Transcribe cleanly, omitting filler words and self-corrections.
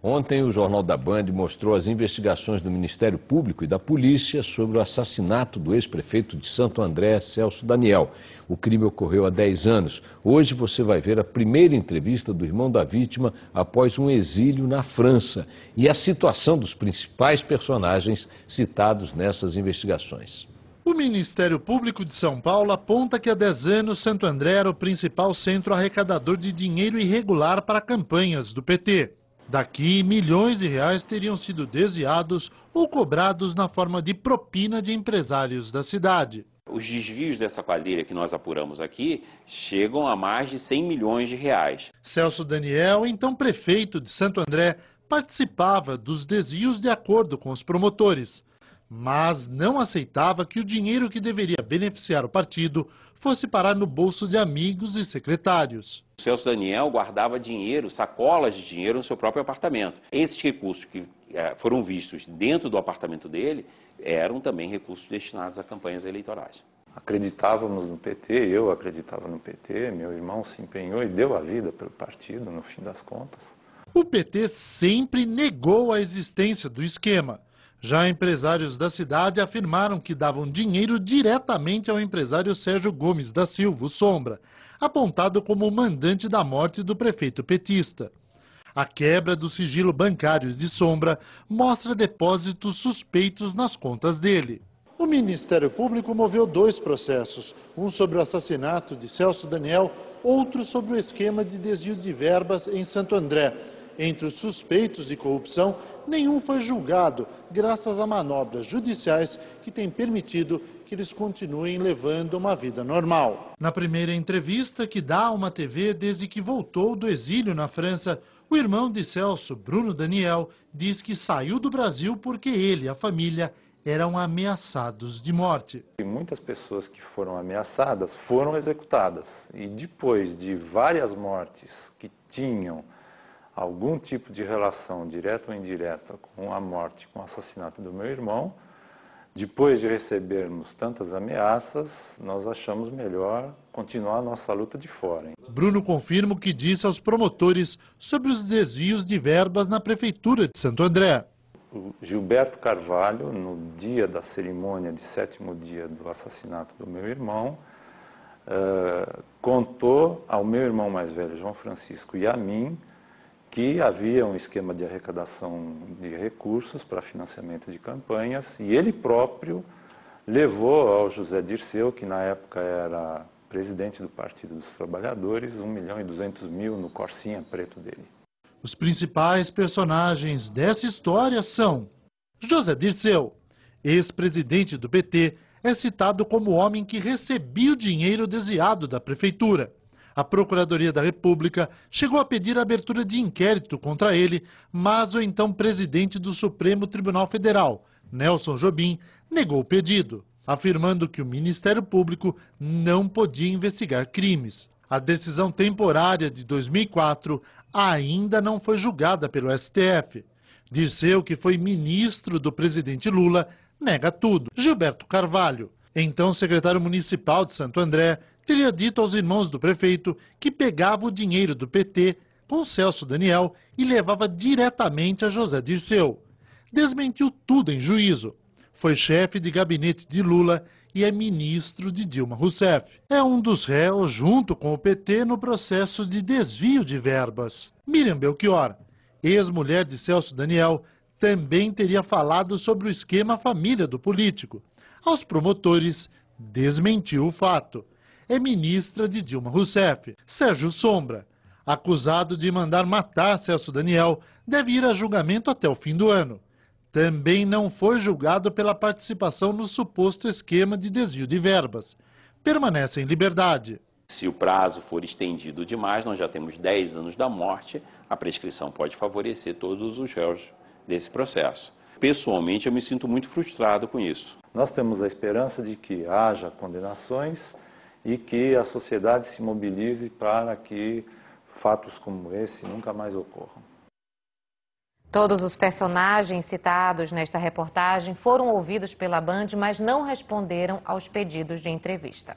Ontem, o Jornal da Band mostrou as investigações do Ministério Público e da Polícia sobre o assassinato do ex-prefeito de Santo André, Celso Daniel. O crime ocorreu há 10 anos. Hoje você vai ver a primeira entrevista do irmão da vítima após um exílio na França e a situação dos principais personagens citados nessas investigações. O Ministério Público de São Paulo aponta que há 10 anos Santo André era o principal centro arrecadador de dinheiro irregular para campanhas do PT. Daqui, milhões de reais teriam sido desviados ou cobrados na forma de propina de empresários da cidade. Os desvios dessa quadrilha que nós apuramos aqui chegam a mais de 100 milhões de reais. Celso Daniel, então prefeito de Santo André, participava dos desvios de acordo com os promotores, mas não aceitava que o dinheiro que deveria beneficiar o partido fosse parar no bolso de amigos e secretários. O Celso Daniel guardava dinheiro, sacolas de dinheiro no seu próprio apartamento. Esses recursos que foram vistos dentro do apartamento dele eram também recursos destinados a campanhas eleitorais. Acreditávamos no PT, eu acreditava no PT, meu irmão se empenhou e deu a vida pelo partido, no fim das contas. O PT sempre negou a existência do esquema. Já empresários da cidade afirmaram que davam dinheiro diretamente ao empresário Sérgio Gomes da Silva, o Sombra, apontado como o mandante da morte do prefeito petista. A quebra do sigilo bancário de Sombra mostra depósitos suspeitos nas contas dele. O Ministério Público moveu 2 processos, um sobre o assassinato de Celso Daniel, outro sobre o esquema de desvio de verbas em Santo André. Entre os suspeitos de corrupção, nenhum foi julgado, graças a manobras judiciais que têm permitido que eles continuem levando uma vida normal. Na primeira entrevista que dá a uma TV desde que voltou do exílio na França, o irmão de Celso, Bruno Daniel, diz que saiu do Brasil porque ele e a família eram ameaçados de morte. E muitas pessoas que foram ameaçadas foram executadas. E depois de várias mortes que tinham algum tipo de relação, direta ou indireta, com a morte, com o assassinato do meu irmão, depois de recebermos tantas ameaças, nós achamos melhor continuar a nossa luta de fora. Bruno confirma o que disse aos promotores sobre os desvios de verbas na Prefeitura de Santo André. O Gilberto Carvalho, no dia da cerimônia de 7º dia do assassinato do meu irmão, contou ao meu irmão mais velho, João Francisco, e a mim, que havia um esquema de arrecadação de recursos para financiamento de campanhas, e ele próprio levou ao José Dirceu, que na época era presidente do Partido dos Trabalhadores, 1.200.000 no Corsinha preto dele. Os principais personagens dessa história são José Dirceu, ex-presidente do PT, é citado como o homem que recebia o dinheiro desviado da prefeitura. A Procuradoria da República chegou a pedir a abertura de inquérito contra ele, mas o então presidente do Supremo Tribunal Federal, Nelson Jobim, negou o pedido, afirmando que o Ministério Público não podia investigar crimes. A decisão temporária de 2004 ainda não foi julgada pelo STF. Dirceu, que foi ministro do presidente Lula, nega tudo. Gilberto Carvalho, então secretário municipal de Santo André, teria dito aos irmãos do prefeito que pegava o dinheiro do PT com Celso Daniel e levava diretamente a José Dirceu. Desmentiu tudo em juízo. Foi chefe de gabinete de Lula e é ministro de Dilma Rousseff. É um dos réus, junto com o PT, no processo de desvio de verbas. Miriam Belchior, ex-mulher de Celso Daniel, também teria falado sobre o esquema família do político. Aos promotores, desmentiu o fato. É ministra de Dilma Rousseff. Sérgio Sombra, acusado de mandar matar Celso Daniel, deve ir a julgamento até o fim do ano. Também não foi julgado pela participação no suposto esquema de desvio de verbas. Permanece em liberdade. Se o prazo for estendido demais, nós já temos 10 anos da morte, a prescrição pode favorecer todos os réus desse processo. Pessoalmente, eu me sinto muito frustrado com isso. Nós temos a esperança de que haja condenações e que a sociedade se mobilize para que fatos como esse nunca mais ocorram. Todos os personagens citados nesta reportagem foram ouvidos pela Band, mas não responderam aos pedidos de entrevista.